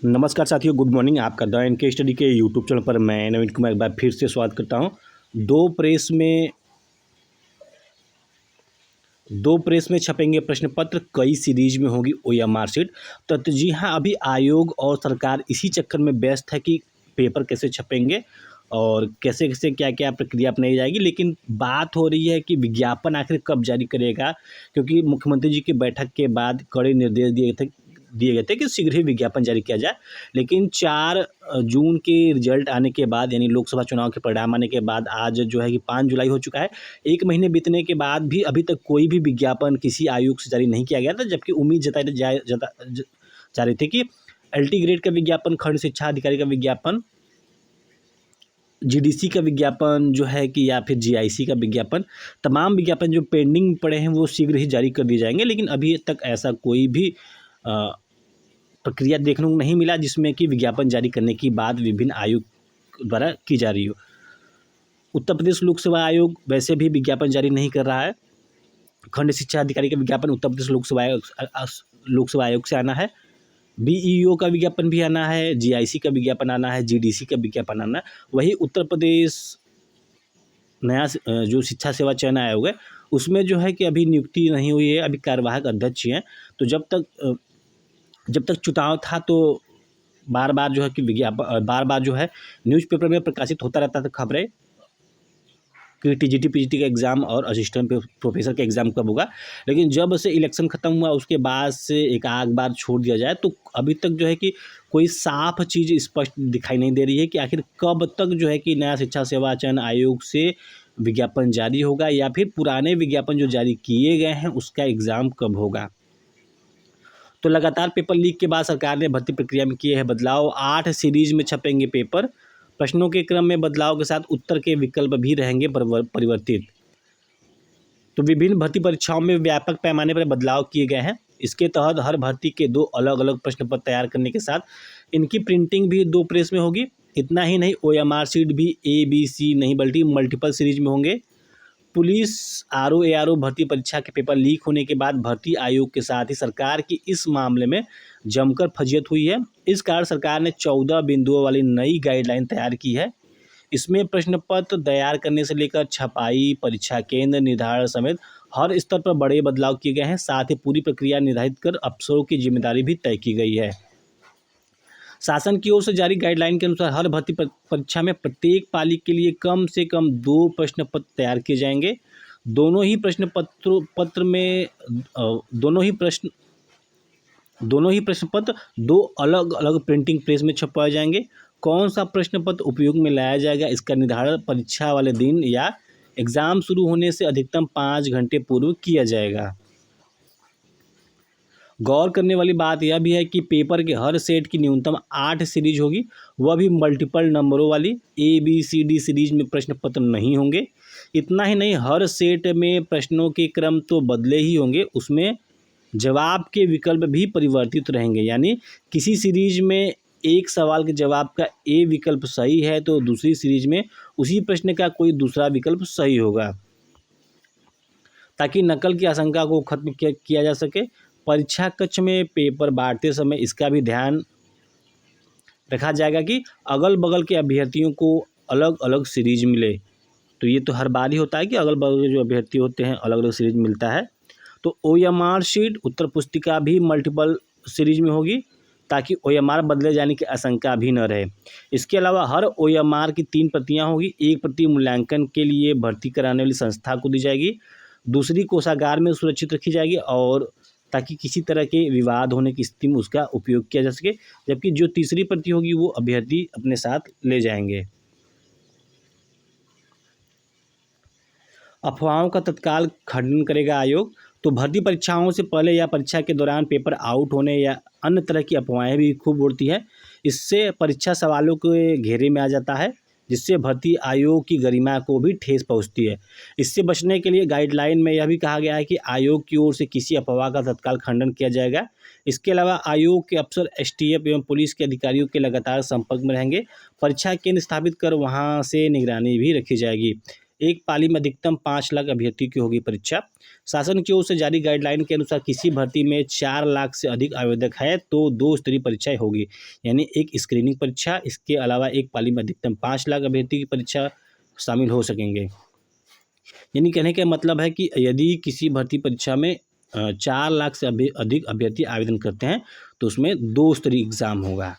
नमस्कार साथियों, good morning. आपका द एन के स्टडी के यूट्यूब चैनल पर मैं नवीन कुमार एक बार फिर से स्वागत करता हूं। दो प्रेस में दो प्रेस में छपेंगे प्रश्न पत्र, कई सीरीज में होगी ओएमआर शीट। तो जी हाँ, अभी आयोग और सरकार इसी चक्कर में व्यस्त है कि पेपर कैसे छपेंगे और कैसे कैसे क्या क्या प्रक्रिया अपनाई जाएगी। लेकिन बात हो रही है कि विज्ञापन आखिर कब जारी करेगा, क्योंकि मुख्यमंत्री जी की बैठक के बाद कड़े निर्देश दिए गए थे कि शीघ्र ही विज्ञापन जारी किया जाए। लेकिन 4 जून के रिजल्ट आने के बाद, यानी लोकसभा चुनाव के परिणाम आने के बाद, आज जो है कि 5 जुलाई हो चुका है। 1 महीने बीतने के बाद भी अभी तक कोई भी विज्ञापन किसी आयोग से जारी नहीं किया गया था, जबकि उम्मीद जा रही थी कि एलटी ग्रेड का विज्ञापन, खंड शिक्षा अधिकारी का विज्ञापन, जीडीसी का विज्ञापन जो है कि या फिर जीआईसी का विज्ञापन, तमाम विज्ञापन जो पेंडिंग पड़े हैं वो शीघ्र ही जारी कर दिए जाएंगे। लेकिन अभी तक ऐसा कोई भी प्रक्रिया देखने को नहीं मिला जिसमें कि विज्ञापन जारी करने की बात विभिन्न आयोग द्वारा की जा रही हो। उत्तर प्रदेश लोक सेवा आयोग वैसे भी विज्ञापन जारी नहीं कर रहा है। खंड शिक्षा अधिकारी का विज्ञापन उत्तर प्रदेश लोक सेवा आयोग से आना है। बीईओ का विज्ञापन भी आना है, जीआईसी का विज्ञापन आना है, जीडीसी का विज्ञापन आना है। वही उत्तर प्रदेश नया जो शिक्षा सेवा चयन आयोग है, उसमें जो है कि अभी नियुक्ति नहीं हुई है, अभी कार्यवाहक अध्यक्ष ही हैं। तो जब तक चुनाव था तो बार बार जो है कि बार बार जो है न्यूज़पेपर में प्रकाशित होता रहता था खबरें कि टीजीटी पीजीटी का एग्ज़ाम और असिस्टेंट प्रोफेसर का एग्ज़ाम कब होगा। लेकिन जब से इलेक्शन ख़त्म हुआ उसके बाद से एक आध बार छोड़ दिया जाए तो अभी तक जो है कि कोई साफ चीज़ स्पष्ट दिखाई नहीं दे रही है कि आखिर कब तक जो है कि नया शिक्षा सेवा चयन आयोग से विज्ञापन जारी होगा, या फिर पुराने विज्ञापन जो जारी किए गए हैं उसका एग्ज़ाम कब होगा। तो लगातार पेपर लीक के बाद सरकार ने भर्ती प्रक्रिया में किए हैं बदलाव। 8 सीरीज में छपेंगे पेपर। प्रश्नों के क्रम में बदलाव के साथ उत्तर के विकल्प भी रहेंगे परिवर्तित। तो विभिन्न भर्ती परीक्षाओं में व्यापक पैमाने पर बदलाव किए गए हैं। इसके तहत हर भर्ती के 2 अलग अलग प्रश्न पत्र तैयार करने के साथ इनकी प्रिंटिंग भी 2 प्रेस में होगी। इतना ही नहीं, ओएमआर शीट भी ABC नहीं बल्कि मल्टीपल सीरीज में होंगे। पुलिस आरओ एआरओ भर्ती परीक्षा के पेपर लीक होने के बाद भर्ती आयोग के साथ ही सरकार की इस मामले में जमकर फजीयत हुई है। इस कारण सरकार ने 14 बिंदुओं वाली नई गाइडलाइन तैयार की है। इसमें प्रश्न पत्र तैयार करने से लेकर छपाई, परीक्षा केंद्र निर्धारण समेत हर स्तर पर बड़े बदलाव किए गए हैं। साथ ही पूरी प्रक्रिया निर्धारित कर अफसरों की जिम्मेदारी भी तय की गई है। शासन की ओर से जारी गाइडलाइन के अनुसार हर भर्ती परीक्षा में प्रत्येक पाली के लिए कम से कम 2 प्रश्न पत्र तैयार किए जाएंगे। दोनों ही प्रश्न पत्र 2 अलग अलग प्रिंटिंग प्रेस में छपवाए जाएंगे। कौन सा प्रश्न पत्र उपयोग में लाया जाएगा, इसका निर्धारण परीक्षा वाले दिन या एग्ज़ाम शुरू होने से अधिकतम 5 घंटे पूर्व किया जाएगा। गौर करने वाली बात यह भी है कि पेपर के हर सेट की न्यूनतम 8 सीरीज होगी, वह भी मल्टीपल नंबरों वाली। ABCD सीरीज में प्रश्न पत्र नहीं होंगे। इतना ही नहीं, हर सेट में प्रश्नों के क्रम तो बदले ही होंगे, उसमें जवाब के विकल्प भी परिवर्तित रहेंगे। यानी किसी सीरीज में एक सवाल के जवाब का A विकल्प सही है तो दूसरी सीरीज में उसी प्रश्न का कोई दूसरा विकल्प सही होगा, ताकि नकल की आशंका को खत्म किया जा सके। परीक्षा कक्ष में पेपर बांटते समय इसका भी ध्यान रखा जाएगा कि अगल बगल के अभ्यर्थियों को अलग अलग सीरीज मिले। तो ये तो हर बार ही होता है कि अगल बगल के जो अभ्यर्थी होते हैं अलग अलग सीरीज मिलता है। तो ओएमआर शीट उत्तर पुस्तिका भी मल्टीपल सीरीज में होगी, ताकि ओएमआर बदले जाने की आशंका भी न रहे। इसके अलावा हर ओएमआर की 3 प्रतियाँ होगी। एक प्रति मूल्यांकन के लिए भर्ती कराने वाली संस्था को दी जाएगी, दूसरी कोषागार में सुरक्षित रखी जाएगी, और ताकि किसी तरह के विवाद होने की स्थिति में उसका उपयोग किया जा सके। जबकि जो तीसरी प्रति होगी वो अभ्यर्थी अपने साथ ले जाएंगे। अफवाहों का तत्काल खंडन करेगा आयोग। तो भर्ती परीक्षाओं से पहले या परीक्षा के दौरान पेपर आउट होने या अन्य तरह की अफवाहें भी खूब उड़ती है। इससे परीक्षा सवालों के घेरे में आ जाता है, जिससे भर्ती आयोग की गरिमा को भी ठेस पहुंचती है। इससे बचने के लिए गाइडलाइन में यह भी कहा गया है कि आयोग की ओर से किसी अफवाह का तत्काल खंडन किया जाएगा। इसके अलावा आयोग के अफसर एसटीएफ एवं पुलिस के अधिकारियों के लगातार संपर्क में रहेंगे। परीक्षा केंद्र स्थापित कर वहां से निगरानी भी रखी जाएगी। एक पाली में अधिकतम 5 लाख अभ्यर्थी की होगी परीक्षा। शासन की ओर से जारी गाइडलाइन के अनुसार किसी भर्ती में 4 लाख से अधिक आवेदक है तो 2 स्तरीय परीक्षाएं होगी, यानी एक स्क्रीनिंग परीक्षा, इसके अलावा एक पाली में अधिकतम 5 लाख अभ्यर्थी की परीक्षा शामिल हो सकेंगे। यानी कहने का मतलब है कि यदि किसी भर्ती परीक्षा में 4 लाख से अधिक अभ्यर्थी आवेदन करते हैं तो उसमें 2 स्तरीय एग्ज़ाम होगा,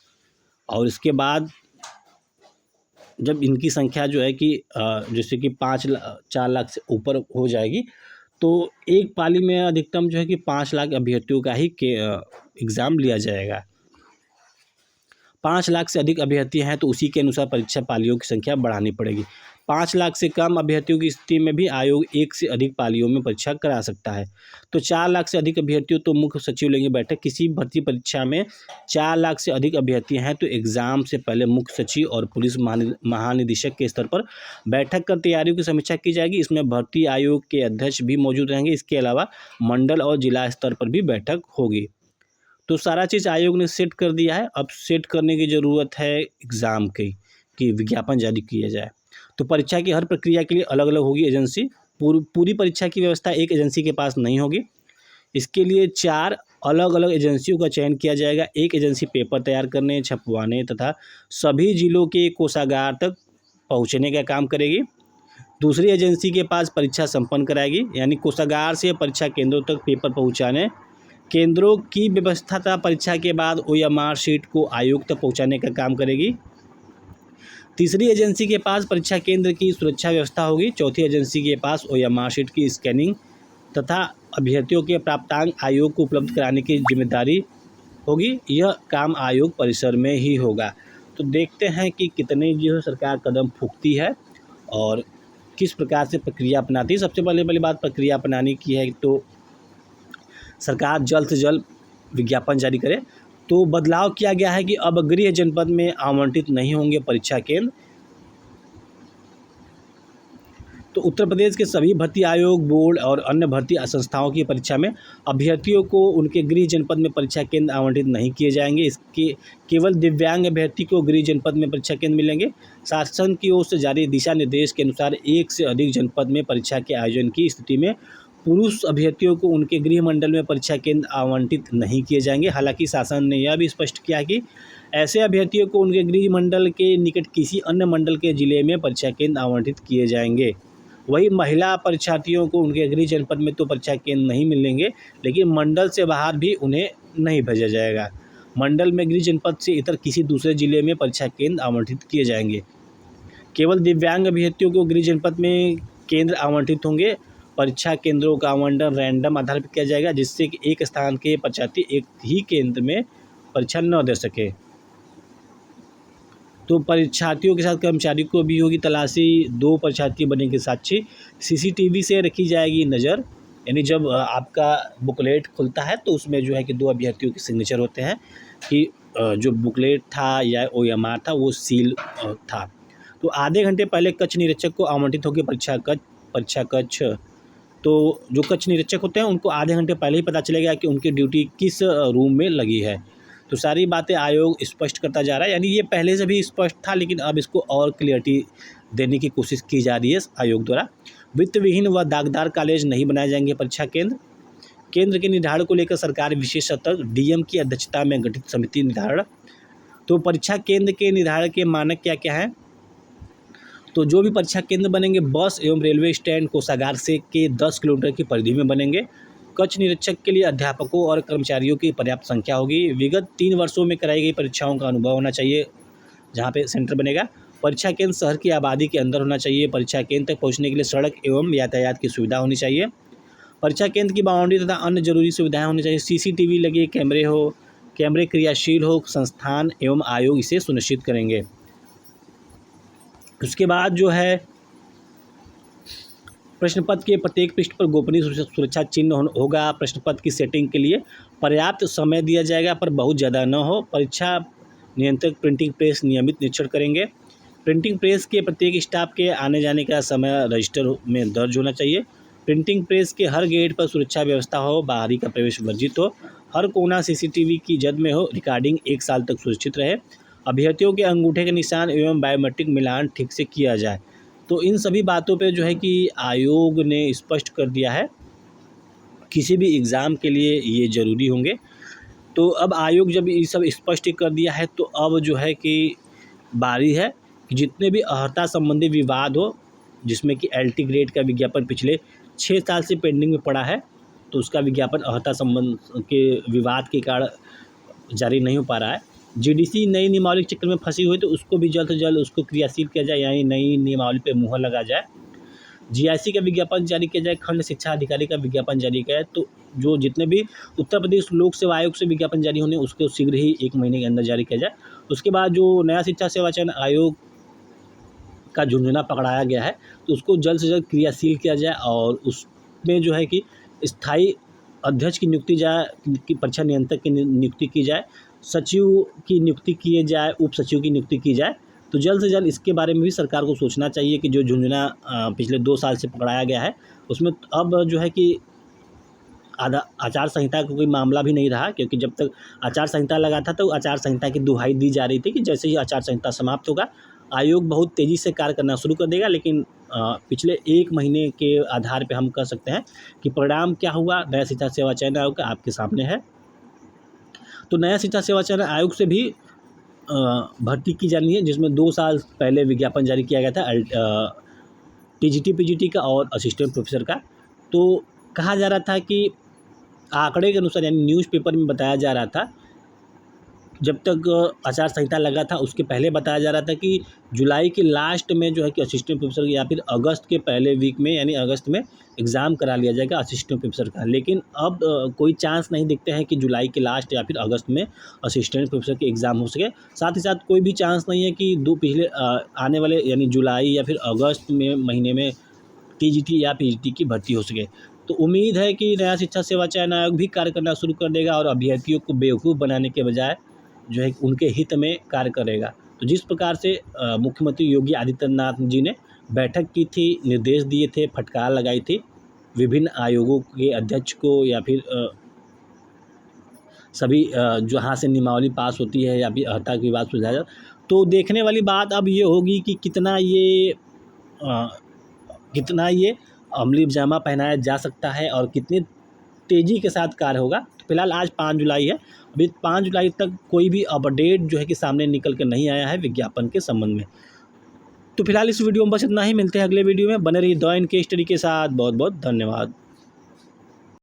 और इसके बाद जब इनकी संख्या जो है कि जैसे कि 4 लाख से ऊपर हो जाएगी तो एक पाली में अधिकतम जो है कि 5 लाख अभ्यर्थियों का ही एग्ज़ाम लिया जाएगा। 5 लाख से अधिक अभ्यर्थी हैं तो उसी के अनुसार परीक्षा पालियों की संख्या बढ़ानी पड़ेगी। 5 लाख से कम अभ्यर्थियों की स्थिति में भी आयोग एक से अधिक पालियों में परीक्षा करा सकता है। तो 4 लाख से अधिक अभ्यर्थियों तो मुख्य सचिव लेंगे बैठक। किसी भर्ती परीक्षा में 4 लाख से अधिक अभ्यर्थी हैं तो एग्ज़ाम से पहले मुख्य सचिव और पुलिस महानिदेशक के स्तर पर बैठक कर तैयारियों की समीक्षा की जाएगी। इसमें भर्ती आयोग के अध्यक्ष भी मौजूद रहेंगे। इसके अलावा मंडल और जिला स्तर पर भी बैठक होगी। तो सारा चीज़ आयोग ने सेट कर दिया है। अब सेट करने की ज़रूरत है एग्ज़ाम की, कि विज्ञापन जारी किया जाए। तो परीक्षा की हर प्रक्रिया के लिए अलग अलग होगी एजेंसी। पूरी परीक्षा की व्यवस्था एक एजेंसी के पास नहीं होगी। इसके लिए 4 अलग अलग एजेंसियों का चयन किया जाएगा। एक एजेंसी पेपर तैयार करने, छपवाने तथा सभी जिलों के कोषागार तक पहुँचने का काम करेगी। दूसरी एजेंसी के पास परीक्षा संपन्न कराएगी, यानी कोषागार से परीक्षा केंद्रों तक पेपर पहुँचाने, केंद्रों की व्यवस्था तथा परीक्षा के बाद OMR शीट को आयोग तक पहुँचाने का काम करेगी। तीसरी एजेंसी के पास परीक्षा केंद्र की सुरक्षा व्यवस्था होगी। चौथी एजेंसी के पास OMR शीट की स्कैनिंग तथा अभ्यर्थियों के प्राप्तांक आयोग को उपलब्ध कराने की जिम्मेदारी होगी। यह काम आयोग परिसर में ही होगा। तो देखते हैं कि कितने जो है सरकार कदम फूंकती है और किस प्रकार से प्रक्रिया अपनाती है। सबसे पहले बात प्रक्रिया अपनाने की है तो सरकार जल्द से जल्द विज्ञापन जारी करे। तो बदलाव किया गया है कि अब गृह जनपद में आवंटित नहीं होंगे परीक्षा केंद्र। तो उत्तर प्रदेश के सभी भर्ती आयोग, बोर्ड और अन्य भर्ती संस्थाओं की परीक्षा में अभ्यर्थियों को उनके गृह जनपद में परीक्षा केंद्र आवंटित नहीं किए जाएंगे। इसके केवल दिव्यांग अभ्यर्थी को गृह जनपद में परीक्षा केंद्र मिलेंगे। शासन की ओर से जारी दिशा निर्देश के अनुसार एक से अधिक जनपद में परीक्षा के आयोजन की स्थिति में पुरुष अभ्यर्थियों को उनके गृह मंडल में परीक्षा केंद्र आवंटित नहीं किए जाएंगे। हालांकि शासन ने यह भी स्पष्ट किया कि ऐसे अभ्यर्थियों को उनके गृह मंडल के निकट किसी अन्य मंडल के जिले में परीक्षा केंद्र आवंटित किए जाएंगे। वही महिला परीक्षार्थियों को उनके गृह जनपद में तो परीक्षा केंद्र नहीं मिलेंगे, लेकिन मंडल से बाहर भी उन्हें नहीं भेजा जाएगा। मंडल में गृह जनपद से इतर किसी दूसरे जिले में परीक्षा केंद्र आवंटित किए जाएंगे। केवल दिव्यांग अभ्यर्थियों को गृह जनपद में केंद्र आवंटित होंगे। परीक्षा केंद्रों का आवंटन रैंडम आधार पर किया जाएगा, जिससे कि एक स्थान के परीक्षार्थी एक ही केंद्र में परीक्षा न दे सके। तो परीक्षार्थियों के साथ कर्मचारी को भी होगी तलाशी। 2 परीक्षार्थी बनेंगे साक्षी। CCTV से रखी जाएगी नज़र, यानी जब आपका बुकलेट खुलता है तो उसमें जो है कि 2 अभ्यर्थियों के सिग्नेचर होते हैं कि जो बुकलेट था या OMR था वो सील था। तो आधे घंटे पहले कक्ष निरीक्षक को आवंटित होगी परीक्षा कक्ष। तो जो कक्ष निरीक्षक होते हैं उनको आधे घंटे पहले ही पता चलेगा कि उनकी ड्यूटी किस रूम में लगी है। तो सारी बातें आयोग स्पष्ट करता जा रहा है, यानी ये पहले से भी स्पष्ट था लेकिन अब इसको और क्लियरिटी देने की कोशिश की जा रही है आयोग द्वारा। वित्त विहीन व दागदार कॉलेज नहीं बनाए जाएंगे परीक्षा केंद्र। केंद्र के निर्धारण को लेकर सरकार विशेष सतर्क, DM की अध्यक्षता में गठित समिति निर्धारण। तो परीक्षा केंद्र के निर्धारण के मानक क्या क्या हैं? तो जो भी परीक्षा केंद्र बनेंगे बस एवं रेलवे स्टैंड कोषागार से के 10 किलोमीटर की परिधि में बनेंगे। कक्ष निरीक्षक के लिए अध्यापकों और कर्मचारियों की पर्याप्त संख्या होगी। विगत 3 वर्षों में कराई गई परीक्षाओं का अनुभव होना चाहिए जहां पे सेंटर बनेगा। परीक्षा केंद्र शहर की आबादी के अंदर होना चाहिए। परीक्षा केंद्र तक पहुंचने के लिए सड़क एवं यातायात की सुविधा होनी चाहिए। परीक्षा केंद्र की बाउंड्री तथा अन्य जरूरी सुविधाएं होनी चाहिए। CCTV लगे कैमरे क्रियाशील हो, संस्थान एवं आयोग इसे सुनिश्चित करेंगे। उसके बाद जो है प्रश्न पत्र के प्रत्येक पृष्ठ पर गोपनीय सुरक्षा चिन्ह होगा। प्रश्न पत्र की सेटिंग के लिए पर्याप्त समय दिया जाएगा, पर बहुत ज़्यादा न हो। परीक्षा नियंत्रक प्रिंटिंग प्रेस नियमित निरीक्षण करेंगे। प्रिंटिंग प्रेस के प्रत्येक स्टाफ के आने जाने का समय रजिस्टर में दर्ज होना चाहिए। प्रिंटिंग प्रेस के हर गेट पर सुरक्षा व्यवस्था हो, बाहरी का प्रवेश वर्जित हो, हर कोना CCTV की जद में हो, रिकॉर्डिंग 1 साल तक सुरक्षित रहे। अभ्यर्थियों के अंगूठे के निशान एवं बायोमेट्रिक मिलान ठीक से किया जाए। तो इन सभी बातों पे जो है कि आयोग ने स्पष्ट कर दिया है, किसी भी एग्ज़ाम के लिए ये ज़रूरी होंगे। तो अब आयोग जब ये सब स्पष्ट कर दिया है, तो अब जो है कि बारी है कि जितने भी अर्हता संबंधी विवाद हो, जिसमें कि एलटी ग्रेड का विज्ञापन पिछले 6 साल से पेंडिंग में पड़ा है, तो उसका विज्ञापन अर्हता संबंध के विवाद के कारण जारी नहीं हो पा रहा है। जीडीसी नई नियमावली के चक्कर में फंसी हुई, तो उसको भी जल्द से जल्द उसको क्रियाशील किया जाए, यानी नई नियमावली पे मुहर लगा जाए। जीआईसी का विज्ञापन जारी किया जाए, खंड शिक्षा अधिकारी का विज्ञापन जारी किया जाए। तो जो जितने भी उत्तर प्रदेश लोक सेवा आयोग से विज्ञापन जारी होने, उसको शीघ्र ही 1 महीने के अंदर जारी किया जाए। उसके बाद जो नया शिक्षा सेवा चयन आयोग का झुंझुना पकड़ाया गया है, तो उसको जल्द से जल्द क्रियाशील किया जाए और उसमें जो है कि स्थायी अध्यक्ष की नियुक्ति जाए, कि परीक्षा नियंत्रक की नियुक्ति की जाए, सचिव की नियुक्ति किए जाए, उप सचिव की नियुक्ति की जाए। तो जल्द से जल्द इसके बारे में भी सरकार को सोचना चाहिए कि जो झुंझुना पिछले 2 साल से पकड़ाया गया है, उसमें अब जो है कि आचार संहिता का कोई मामला भी नहीं रहा, क्योंकि जब तक आचार संहिता लगा था, तो आचार संहिता की दुहाई दी जा रही थी कि जैसे ही आचार संहिता समाप्त होगा, आयोग बहुत तेज़ी से कार्य करना शुरू कर देगा। लेकिन पिछले 1 महीने के आधार पे हम कह सकते हैं कि परिणाम क्या हुआ नया शिक्षा सेवा चयन आयोग का आपके सामने है। तो नया शिक्षा सेवा चयन आयोग से भी भर्ती की जानी है, जिसमें 2 साल पहले विज्ञापन जारी किया गया था टीजीटी पीजीटी का और असिस्टेंट प्रोफेसर का। तो कहा जा रहा था कि आंकड़े के अनुसार, यानी न्यूज़पेपर में बताया जा रहा था, जब तक आचार संहिता लगा था उसके पहले बताया जा रहा था कि जुलाई के लास्ट में जो है कि असिस्टेंट प्रोफेसर, या फिर अगस्त के पहले वीक में, यानी अगस्त में एग्ज़ाम करा लिया जाएगा असिस्टेंट प्रोफेसर का। लेकिन अब कोई चांस नहीं दिखते हैं कि जुलाई के लास्ट या फिर अगस्त में असिस्टेंट प्रोफेसर के एग्ज़ाम हो सके। साथ ही साथ कोई भी चांस नहीं है कि पिछले आने वाले यानी जुलाई या फिर अगस्त में महीने में टीजीटी या पीजीटी की भर्ती हो सके। तो उम्मीद है कि नया शिक्षा सेवा चयन आयोग भी कार्य करना शुरू कर देगा और अभ्यर्थियों को बेवकूफ़ बनाने के बजाय जो है उनके हित में कार्य करेगा। तो जिस प्रकार से मुख्यमंत्री योगी आदित्यनाथ जी ने बैठक की थी, निर्देश दिए थे, फटकार लगाई थी विभिन्न आयोगों के अध्यक्ष को, या फिर सभी जहाँ से नियमावली पास होती है या फिर अर्हता की बात सुलझाया जाए, तो देखने वाली बात अब ये होगी कि कितना ये अमली जामा पहनाया जा सकता है और कितनी तेज़ी के साथ कार्य होगा। तो फिलहाल आज 5 जुलाई है, अभी 5 जुलाई तक कोई भी अपडेट जो है कि सामने निकल के नहीं आया है विज्ञापन के संबंध में। तो फिलहाल इस वीडियो में बस इतना ही, मिलते हैं अगले वीडियो में। बने रहिए द एंड केस स्टडी के साथ। बहुत बहुत धन्यवाद।